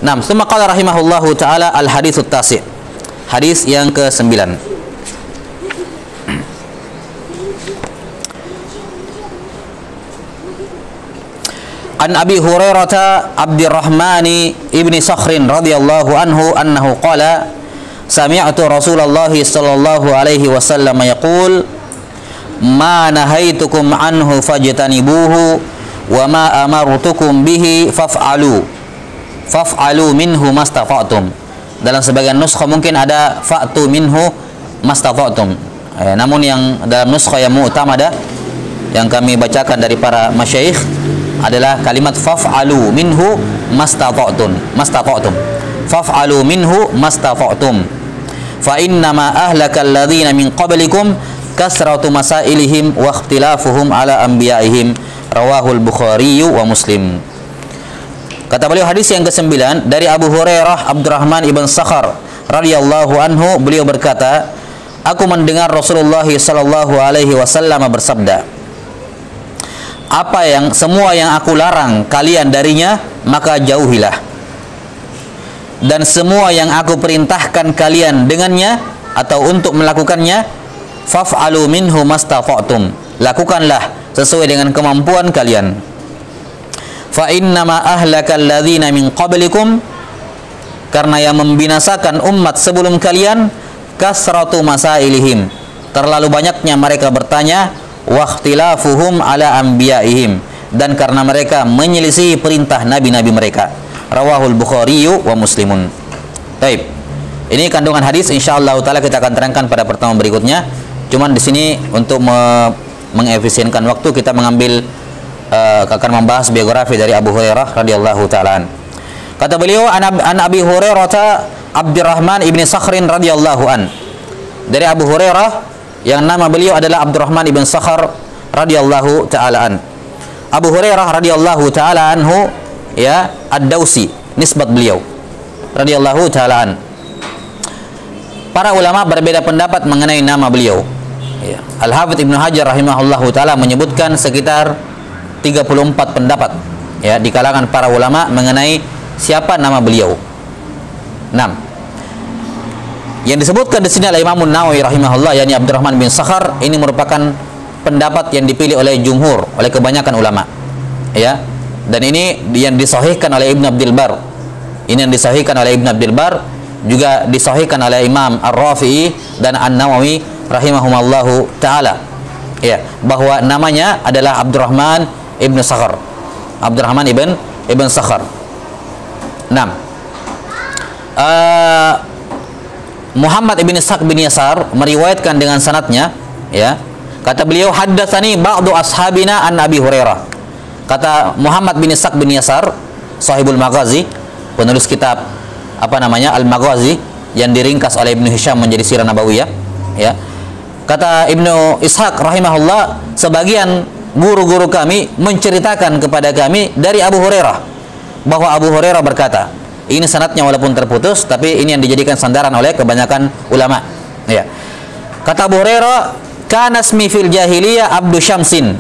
Nah, summa qala rahimahullahu taala al-haditsut tasi'. Hadis yang ke-9. An Abi Hurairah Abdurrahman ibni Sakhrin radhiyallahu anhu annahu qala sami'tu Rasulullah sallallahu alaihi wasallam yaqul ma nahaitukum anhu fajtanibuhu wa ma amartukum bihi faf'alu minhu mastata'tum. Dalam sebagian nuskha mungkin ada fa'tu minhu mastata'tum. Namun yang dalam nuskha yang mu'tamada yang kami bacakan dari para masyayikh adalah kalimat faf'alu minhu mastata'tum. Faf'alu minhu mastata'tum. Fa innama ahlakal ladzina min qablikum kasratu masailihim wa ikhtilafuhum ala anbiya'ihim. Rawahul Bukhari wa Muslim. Kata beliau hadis yang ke-9 dari Abu Hurairah Abdurrahman ibn Sakhar radhiyallahu anhu, beliau berkata, aku mendengar Rasulullah sallallahu alaihi wasallam bersabda, semua yang aku larang kalian darinya maka jauhilah, dan semua yang aku perintahkan kalian dengannya atau untuk melakukannya faf'alu minhu mastata'tum, lakukanlah sesuai dengan kemampuan kalian. Fa innama ahlakal ladzina min qablikum, karena yang membinasakan umat sebelum kalian kasratu masailihim, terlalu banyaknya mereka bertanya, wa ikhtilafuhum ala anbiya'ihim, dan karena mereka menyelisih perintah nabi-nabi mereka. Rawahul Bukhari wa Muslimun. Baik. Ini kandungan hadis, insyaallah taala kita akan terangkan pada pertemuan berikutnya. Cuman di sini untuk mengefisienkan waktu kita mengambil akan membahas biografi dari Abu Hurairah radhiyallahu taala. Kata beliau an Abi Hurairah Abdurrahman ibni Sakhrin radhiyallahu an. Dari Abu Hurairah yang nama beliau adalah Abdurrahman ibn Sakhar radhiyallahu taala an. Abu Hurairah radhiyallahu taala anhu ya ad-Dausi, nisbat beliau radhiyallahu taala an. Para ulama berbeda pendapat mengenai nama beliau. Ya. Al-Hafidz Ibnu Hajar rahimahullahu taala menyebutkan sekitar 34 pendapat ya di kalangan para ulama mengenai siapa nama beliau. 6. Yang disebutkan di sini oleh Imam Nawawi rahimahullah, yakni Abdurrahman bin Sakhar, ini merupakan pendapat yang dipilih oleh jumhur, oleh kebanyakan ulama. Ya. Dan ini yang disahihkan oleh Ibnu Abdul Bar. Ini yang disahihkan oleh Ibnu Abdul Bar, juga disahihkan oleh Imam Ar-Rafi'i dan An-Nawawi rahimahumallahu taala. Ya, bahwa namanya adalah Abdurrahman ibn Sakhar. Abdurrahman ibn Sakhar. 6. Muhammad ibn Ishaq bin Yasar meriwayatkan dengan sanadnya, ya. Kata beliau, haddatsani ba'du ashabina an Abi Hurairah. Kata Muhammad bin Ishaq bin Yasar, sahibul Maghazi, penulis kitab Al-Maghazi yang diringkas oleh Ibnu Hisham menjadi sirah nabawiyah, ya. Kata Ibnu Ishaq rahimahullah, sebagian guru-guru kami menceritakan kepada kami dari Abu Hurairah bahwa Abu Hurairah berkata, ini sanadnya walaupun terputus tapi ini yang dijadikan sandaran oleh kebanyakan ulama, ya. Kata Abu Hurairah, kana ismi fil jahiliyah Abdu Syamsin,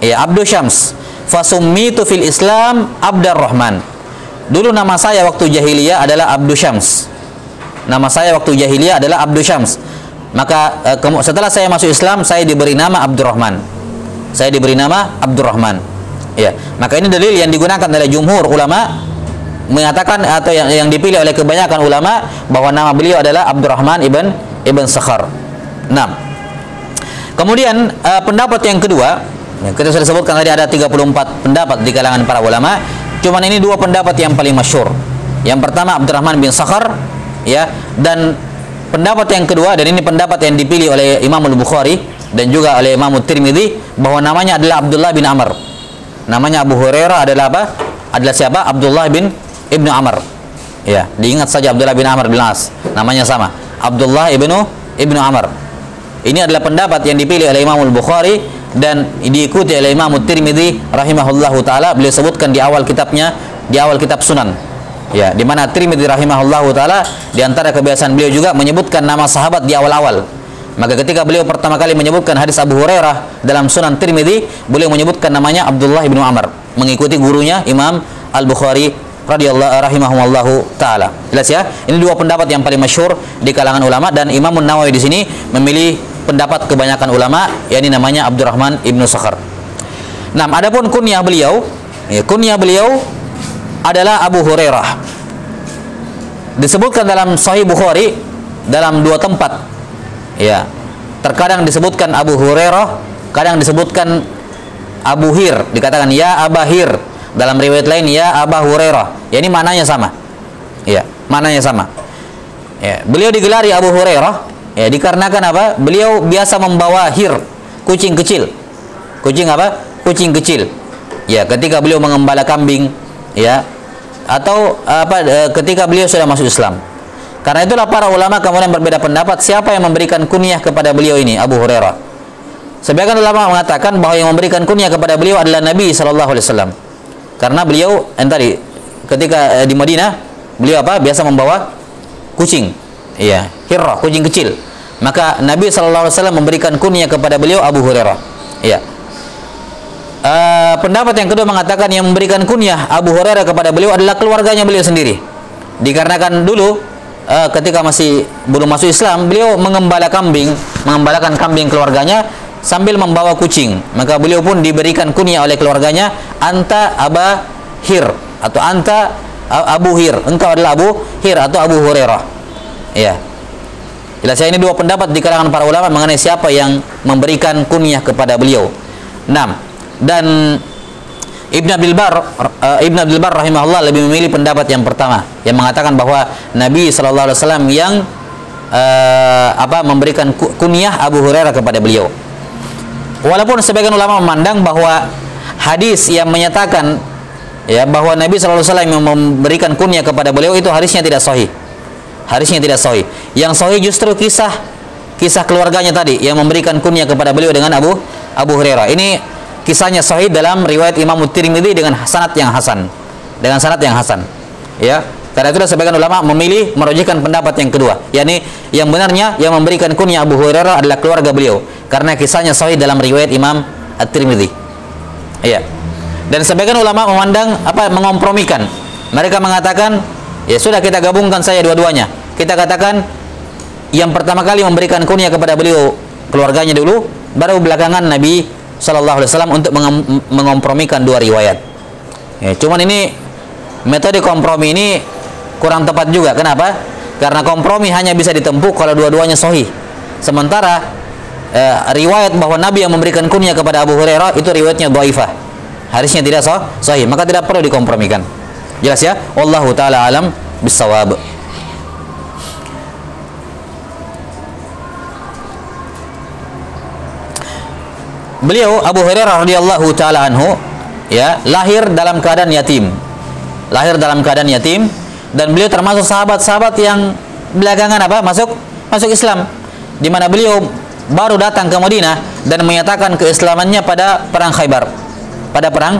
ya, Abdu Syams, fasummitu fil Islam Abdurrahman. Dulu nama saya waktu jahiliyah adalah Abdu Syams. Nama saya waktu jahiliyah adalah Abdu Syams. Maka setelah saya masuk Islam, saya diberi nama Abdurrahman. Saya diberi nama Abdurrahman. Ya, maka ini dalil yang digunakan oleh jumhur ulama, mengatakan atau yang dipilih oleh kebanyakan ulama bahwa nama beliau adalah Abdurrahman ibn Sakhar. 6. Kemudian pendapat yang kedua, kita sudah sebutkan tadi ada 34 pendapat di kalangan para ulama. Cuman ini dua pendapat yang paling masyhur. Yang pertama Abdurrahman bin Sakhar, ya, dan pendapat yang kedua, dan ini pendapat yang dipilih oleh Imam Al-Bukhari dan juga oleh Imam Tirmidzi, bahwa namanya adalah Abdullah bin Amr. Namanya Abu Hurairah adalah apa? Adalah siapa? Abdullah bin Ibnu Amr. Ya, diingat saja Abdullah bin Amr bin As. Namanya sama. Abdullah ibnu Amr. Ini adalah pendapat yang dipilih oleh Imam Al-Bukhari dan diikuti oleh Imam Tirmidzi rahimahullahu taala. Beliau sebutkan di awal kitabnya, di awal kitab Sunan. Ya, di mana Tirmidzi rahimahullahu taala di antara kebiasaan beliau juga menyebutkan nama sahabat di awal-awal. Maka ketika beliau pertama kali menyebutkan hadis Abu Hurairah dalam Sunan Tirmidzi, beliau menyebutkan namanya Abdullah bin Amr, mengikuti gurunya Imam Al-Bukhari rahimahumullahu taala. Jelas ya? Ini dua pendapat yang paling masyhur di kalangan ulama, dan Imam Nawawi di sini memilih pendapat kebanyakan ulama, yakni namanya Abdurrahman ibnu Sakhar. Nah, adapun kunyah beliau, kunyah beliau adalah Abu Hurairah. Disebutkan dalam Sahih Bukhari dalam dua tempat. Ya. Terkadang disebutkan Abu Hurairah, kadang disebutkan Abu Hir, dikatakan ya Abahir. Dalam riwayat lain ya Aba Hurairah. Ya, ini maknanya sama. Ya, maknanya sama. Ya, beliau digelari Abu Hurairah ya dikarenakan apa? Beliau biasa membawa hir, kucing kecil. Kucing apa? Kucing kecil. Ya, ketika beliau mengembala kambing, ya, atau apa ketika beliau sudah masuk Islam. Karena itulah para ulama kemudian berbeda pendapat siapa yang memberikan kunyah kepada beliau ini, Abu Hurairah. Sebagian ulama mengatakan bahwa yang memberikan kunyah kepada beliau adalah Nabi sallallahu alaihi wasallam. Karena beliau tadi ketika di Madinah, beliau apa? Biasa membawa kucing. Iya, hirrah, kucing kecil. Maka Nabi sallallahu alaihi wasallam memberikan kunyah kepada beliau Abu Hurairah. Iya. Pendapat yang kedua mengatakan yang memberikan kunyah Abu Hurairah kepada beliau adalah keluarganya beliau sendiri. Dikarenakan dulu ketika masih belum masuk Islam, beliau mengembalakan kambing keluarganya sambil membawa kucing. Maka beliau pun diberikan kunyah oleh keluarganya, anta Aba Hir, atau anta Abu Hir, engkau adalah Abu Hir atau Abu Hurairah. Ya. Jelas ya, ini dua pendapat di kalangan para ulama mengenai siapa yang memberikan kunyah kepada beliau. 6. Dan Ibn Abdul Bar rahimahullah lebih memilih pendapat yang pertama, yang mengatakan bahwa Nabi sallallahu alaihi wasallam yang memberikan kunyah Abu Hurairah kepada beliau. Walaupun sebagian ulama memandang bahwa hadis yang menyatakan ya bahwa Nabi sallallahu alaihi wasallam yang memberikan kunyah kepada beliau itu hadisnya tidak sahih. Hadisnya tidak sahih. Yang sahih justru kisah keluarganya tadi yang memberikan kunyah kepada beliau dengan Abu Hurairah. Ini kisahnya sahih dalam riwayat Imam Tirmidzi dengan sanad yang hasan. Dengan sanad yang hasan. Ya. Karena itu sebagian ulama memilih merujukkan pendapat yang kedua, yakni yang benarnya yang memberikan kunyah Abu Hurairah adalah keluarga beliau karena kisahnya sahih dalam riwayat Imam At-Tirmidzi. Iya. Dan sebagian ulama memandang mengompromikan. Mereka mengatakan ya sudah, kita gabungkan saja dua-duanya. Kita katakan yang pertama kali memberikan kunyah kepada beliau keluarganya dulu, baru belakangan Nabi sallallahu alaihi wasallam untuk mengompromikan dua riwayat. Ya, cuman ini metode kompromi ini kurang tepat juga. Kenapa? Karena kompromi hanya bisa ditempuh kalau dua-duanya sahih. Sementara riwayat bahwa Nabi yang memberikan kunyah kepada Abu Hurairah itu riwayatnya dhaifah. Hadisnya tidak sahih, maka tidak perlu dikompromikan. Jelas ya? Wallahu taala alam bisawab. Beliau Abu Hurairah radhiyallahu taala anhu ya lahir dalam keadaan yatim. Lahir dalam keadaan yatim, dan beliau termasuk sahabat-sahabat yang belakangan masuk Islam, di mana beliau baru datang ke Madinah dan menyatakan keislamannya pada perang Khaybar. Pada perang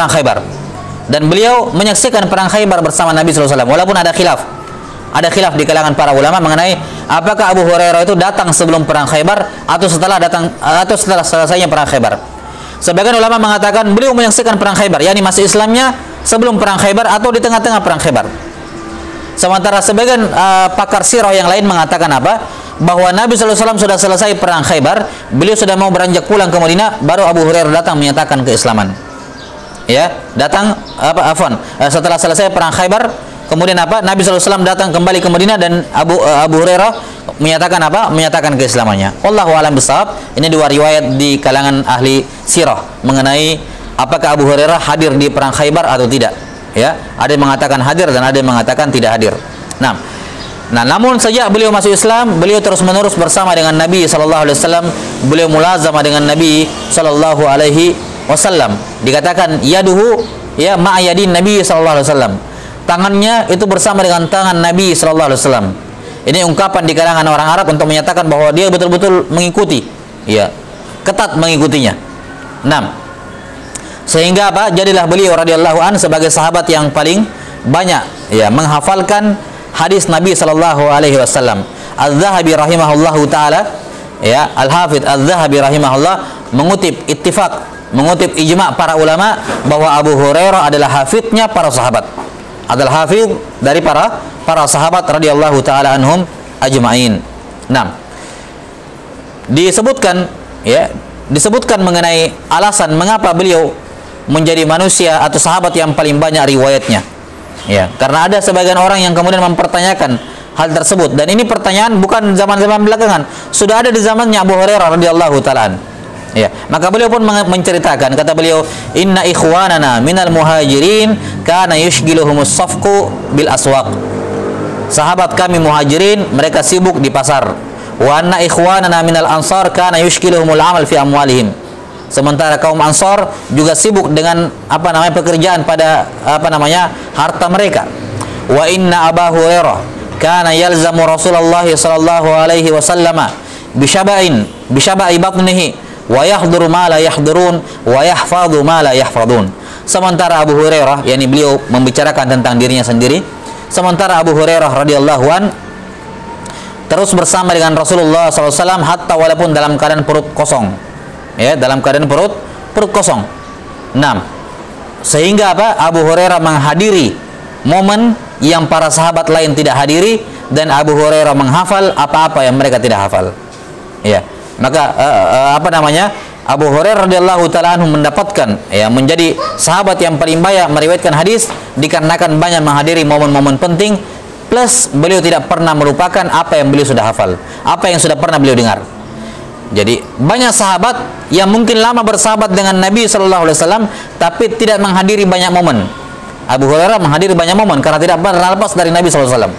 Khaybar. Dan beliau menyaksikan perang Khaybar bersama Nabi sallallahu alaihi wasallam. Walaupun ada khilaf di kalangan para ulama mengenai apakah Abu Hurairah itu datang sebelum perang Khaybar atau setelah selesainya perang Khaybar. Sebagian ulama mengatakan beliau menyaksikan perang Khaybar, yakni masih Islamnya sebelum perang Khaybar atau di tengah-tengah perang Khaybar. Sementara sebagian pakar sirah yang lain mengatakan bahwa Nabi sallallahu alaihi wasallam sudah selesai perang Khaybar, beliau sudah mau beranjak pulang ke Madinah, baru Abu Hurairah datang menyatakan keislaman. Ya, datang setelah selesai perang Khaybar, kemudian Nabi sallallahu alaihi wasallam datang kembali ke Madinah dan Abu Hurairah menyatakan keislamannya. Wallahu a'lam bishawab. Ini dua riwayat di kalangan ahli sirah mengenai apakah Abu Hurairah hadir di perang Khaybar atau tidak. Ya, ada yang mengatakan hadir dan ada yang mengatakan tidak hadir. Nah, namun sejak beliau masuk Islam, beliau terus-menerus bersama dengan Nabi sallallahu alaihi wasallam. Beliau mulazamah dengan Nabi sallallahu alaihi wasallam. Dikatakan yaduhu ya ma'yadin Nabi sallallahu alaihi wasallam. Tangannya itu bersama dengan tangan Nabi sallallahu alaihi wasallam. Ini ungkapan di kalangan orang Arab untuk menyatakan bahwa dia betul-betul mengikuti, ya, ketat mengikutinya. 6. Sehingga jadilah beliau radhiyallahu an sebagai sahabat yang paling banyak ya menghafalkan hadis Nabi sallallahu alaihi wasallam. Az-Zahabi rahimahullahu taala, ya, Al-Hafidz Az-Zahabi rahimahullah mengutip ijma' para ulama bahwa Abu Hurairah adalah hafidnya para sahabat. adalah hafidh dari para sahabat radhiyallahu taala anhum ajma'in. Nah, disebutkan mengenai alasan mengapa beliau menjadi manusia atau sahabat yang paling banyak riwayatnya. Ya, karena ada sebagian orang yang kemudian mempertanyakan hal tersebut, dan ini pertanyaan bukan zaman-zaman belakangan, sudah ada di zamannya Abu Hurairah radhiyallahu taala. Ya, maka beliau pun menceritakan, kata beliau, inna ikhwanana minal muhajirin kana yushgiluhumus safqu bil aswaq. Sahabat kami muhajirin mereka sibuk di pasar. Wa anna ikhwanana minal ansar kana yushgiluhumul amal fi amwalihim. Sementara kaum Ansar juga sibuk dengan pekerjaan pada harta mereka. Wa inna Abu Hurairah kana yalzamu Rasulullah sallallahu alaihi wasallam bishaba'i batnihi wa yahduru ma la yahdurun wa yahfadhu ma la yahfadun. Sementara Abu Hurairah, yakni beliau membicarakan tentang dirinya sendiri, sementara Abu Hurairah radhiyallahu an terus bersama dengan Rasulullah SAW hatta walaupun dalam keadaan perut kosong, ya, dalam keadaan perut kosong. 6. Sehingga Abu Hurairah menghadiri momen yang para sahabat lain tidak hadiri, dan Abu Hurairah menghafal apa-apa yang mereka tidak hafal. Ya, maka Abu Hurairah radhiyallahu taala anhu mendapatkan, ya, menjadi sahabat yang paling banyak meriwayatkan hadis dikarenakan banyak menghadiri momen-momen penting, plus beliau tidak pernah melupakan apa yang beliau sudah hafal, apa yang sudah pernah beliau dengar. Jadi banyak sahabat yang mungkin lama bersahabat dengan Nabi Shallallahu Alaihi Wasallam tapi tidak menghadiri banyak momen. Abu Hurairah menghadiri banyak momen karena tidak pernah lepas dari Nabi Shallallahu Alaihi Wasallam.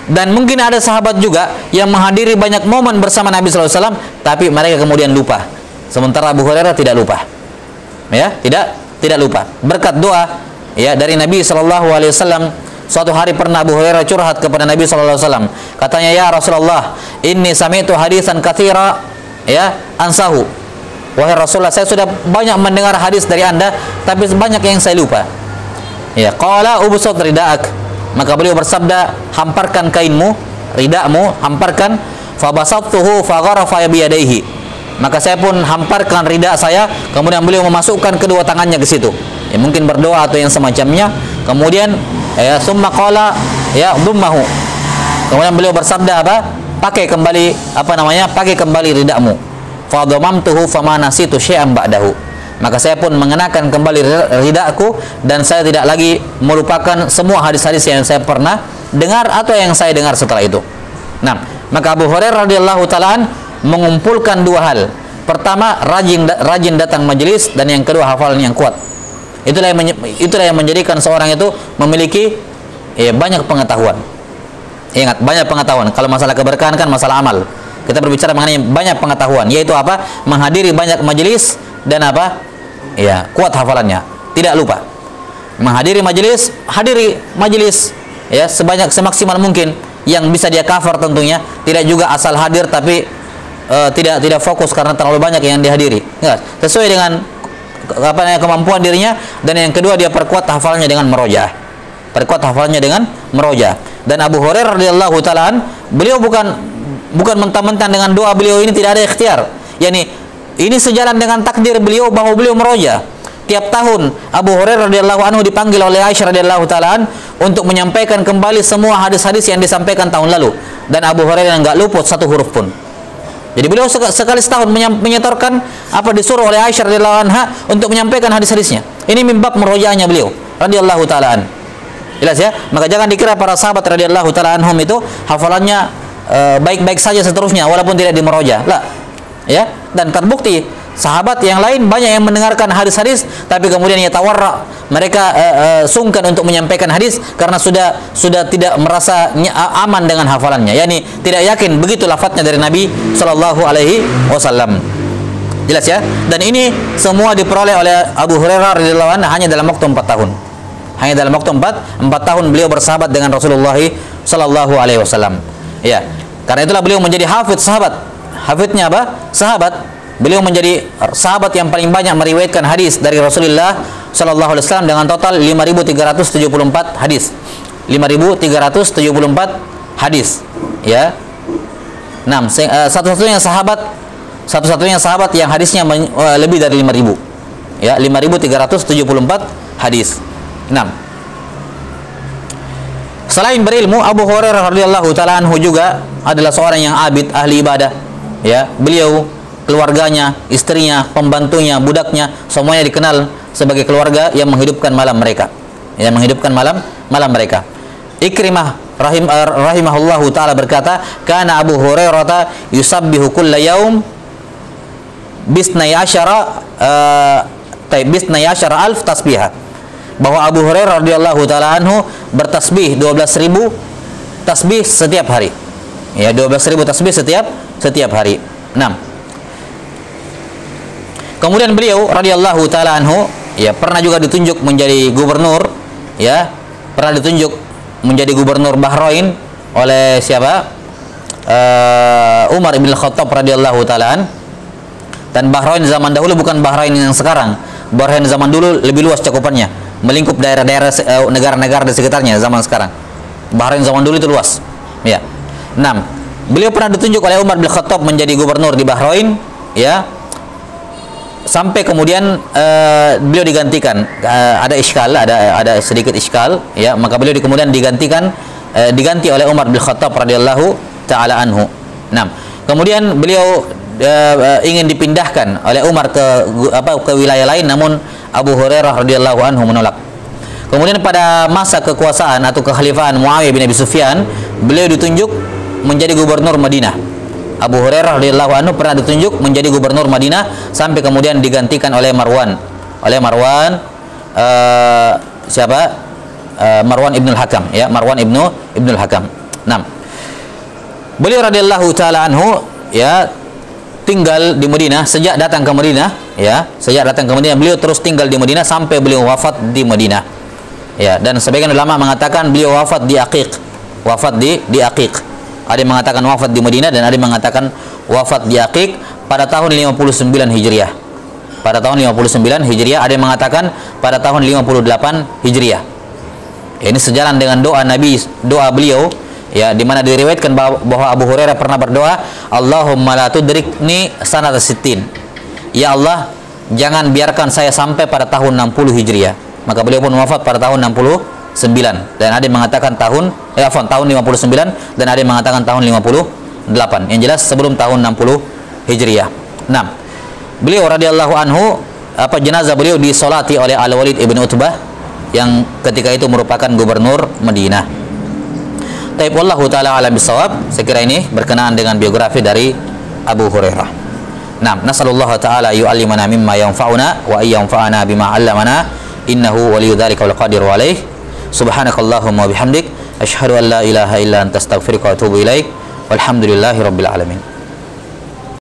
Dan mungkin ada sahabat juga yang menghadiri banyak momen bersama Nabi Shallallahu Alaihi Wasallam tapi mereka kemudian lupa. Sementara Abu Hurairah tidak lupa. Ya, tidak lupa. Berkat doa, ya, dari Nabi Shallallahu Alaihi Wasallam. Suatu hari pernah Abu Hurairah curhat kepada Nabi Shallallahu Alaihi Wasallam. Katanya, ya Rasulullah, inni sami'tu hadisan katsira, ya, ansahu. Wahai Rasulullah, saya sudah banyak mendengar hadis dari Anda, tapi banyak yang saya lupa. Ya, qala ubsut rida'ak. Maka beliau bersabda, hamparkan kainmu, ridakmu, hamparkan. Fabasattuhu fagharafa biyadaihi. Maka saya pun hamparkan ridak saya, kemudian beliau memasukkan kedua tangannya ke situ. Ya, mungkin berdoa atau yang semacamnya. Kemudian ya, summa qala ya dhummahu. Kemudian beliau bersabda pakai kembali ridakmu. Fa dhamamtuhu fama nasitu syai'an ba'dahu. Maka saya pun mengenakan kembali ridakku dan saya tidak lagi melupakan semua hadis-hadis yang saya pernah dengar atau yang saya dengar setelah itu. Nah, maka Abu Hurairah radhiyallahu taala mengumpulkan dua hal. Pertama, rajin datang majelis, dan yang kedua, hafalan yang kuat. Itulah yang menjadikan seorang itu memiliki banyak pengetahuan. Ingat, banyak pengetahuan. Kalau masalah keberkahan kan masalah amal. Kita berbicara mengenai banyak pengetahuan, yaitu menghadiri banyak majelis dan ya, kuat hafalannya, tidak lupa. Menghadiri majelis, hadiri majelis, ya, semaksimal mungkin yang bisa dia cover tentunya. Tidak juga asal hadir tapi tidak fokus karena terlalu banyak yang dihadiri. Ya, sesuai dengan kemampuan dirinya. Dan yang kedua, dia perkuat hafalannya dengan merojaah. Dan Abu Hurairah radhiyallahu taala beliau bukan mentah-mentah dengan doa beliau ini tidak ada ikhtiar. Yani ini sejalan dengan takdir beliau bahwa beliau meroja. Tiap tahun Abu Hurairah radhiyallahu anhu dipanggil oleh Aisyah radhiyallahu taala untuk menyampaikan kembali semua hadis-hadis yang disampaikan tahun lalu, dan Abu Hurairah enggak luput satu huruf pun. Jadi beliau sekali setahun menyetorkan disuruh oleh Aisyah radhiyallahu anha untuk menyampaikan hadis-hadisnya. Ini mimbab merojanya beliau radhiyallahu taala. Jelas ya? Maka jangan dikira para sahabat radhiyallahu taala anhum itu hafalannya baik-baik saja seterusnya walaupun tidak dimeroja. Lah. Ya, dan terbukti sahabat yang lain banyak yang mendengarkan hadis-hadis tapi kemudian tawarra, mereka sungkan untuk menyampaikan hadis karena sudah tidak merasa aman dengan hafalannya, yakni tidak yakin begitu lafadznya dari Nabi Shallallahu Alaihi Wasallam. Jelas ya? Dan ini semua diperoleh oleh Abu Hurairah radhiyallahu anhu hanya dalam waktu 4 tahun. Hanya dalam waktu 4 tahun beliau bersahabat dengan Rasulullah Shallallahu Alaihi Wasallam. Ya, karena itulah beliau menjadi hafidz sahabat. Hafidnya sahabat. Beliau menjadi sahabat yang paling banyak meriwayatkan hadis dari Rasulullah Shallallahu Alaihi Wasallam dengan total 5.374 hadis. 5.374 hadis. Ya. 6. Satu-satunya sahabat yang hadisnya lebih dari 5.000. Ya, 5.374 hadis. 6. Selain berilmu, Abu Hurairah radhiyallahu taala anhu juga adalah seorang yang abid, ahli ibadah. Ya, beliau, keluarganya, istrinya, pembantunya, budaknya, semuanya dikenal sebagai keluarga yang menghidupkan malam mereka. Yang menghidupkan malam mereka. Ikrimah rahimahullahu taala berkata, "Kana Abu Hurairah yusabbihu kulla yaum bisnai asyara alf tasbihah." Bahwa Abu Hurairah radhiyallahu taala anhu bertasbih 12.000 tasbih setiap hari. Ya, 12.000 tasbih setiap hari. 6. Kemudian beliau radhiyallahu taala anhu ya pernah juga ditunjuk menjadi gubernur, ya. Pernah ditunjuk menjadi gubernur Bahrain oleh siapa? Umar bin Khattab radhiyallahu taala. Dan Bahrain zaman dahulu bukan Bahrain yang sekarang. Bahrain zaman dulu lebih luas cakupannya, melingkup daerah-daerah negara-negara di sekitarnya zaman sekarang. Bahrain zaman dulu itu luas. Ya. 6. Beliau pernah ditunjuk oleh Umar bin Khattab menjadi gubernur di Bahrain, ya. Sampai kemudian beliau digantikan. Ada iskal, ada sedikit iskal, ya. Maka beliau kemudian diganti oleh Umar bin Khattab radhiyallahu taala anhu. 6. Kemudian beliau ingin dipindahkan oleh Umar ke wilayah lain, namun Abu Hurairah radhiyallahu anhu menolak. Kemudian pada masa kekuasaan atau kekhalifaan Muawiyah bin Abi Sufyan, beliau ditunjuk menjadi gubernur Madinah. Abu Hurairah radhiyallahu anhu pernah ditunjuk menjadi gubernur Madinah sampai kemudian digantikan oleh Marwan. Marwan ibnul Hakam, ya, Marwan ibnul Hakam. 6. Beliau radhiyallahu taala anhu ya tinggal di Madinah sejak datang ke Madinah, ya. Sejak datang ke Madinah beliau terus tinggal di Madinah sampai beliau wafat di Madinah. Ya, dan sebagian ulama mengatakan beliau wafat di Aqiq. Wafat di Aqiq. Ada yang mengatakan wafat di Madinah dan ada yang mengatakan wafat di Aqiq pada tahun 59 Hijriah. Pada tahun 59 Hijriah, ada yang mengatakan pada tahun 58 Hijriah. Ya, ini sejalan dengan doa Nabi, doa beliau, ya, di mana diriwayatkan bahwa Abu Hurairah pernah berdoa, Allahumma la tudrikni sanata sittin. Ya Allah, jangan biarkan saya sampai pada tahun 60 Hijriah. Maka beliau pun wafat pada tahun 69. Dan ada yang mengatakan tahun 59 dan ada yang mengatakan tahun 58. Yang jelas sebelum tahun 60 Hijriah. 6. Beliau radhiyallahu anhu, jenazah beliau disolati oleh Al-Walid ibn Utbah yang ketika itu merupakan gubernur Madinah. Taib wallahu taala alam bisawab. Saya kira ini berkenaan dengan biografi dari Abu Hurairah. Nah, nasallallahu taala yu'allimana mimma yanfa'una wa ayyanfa'ana bima 'allamana innahu waliyyu dzalika wal qadiru alaih. Subhanakallahumma wa bihamdik asyhadu an la ilaha illa anta astaghfiruka wa atubu ilaik. Walhamdulillahirabbil alamin.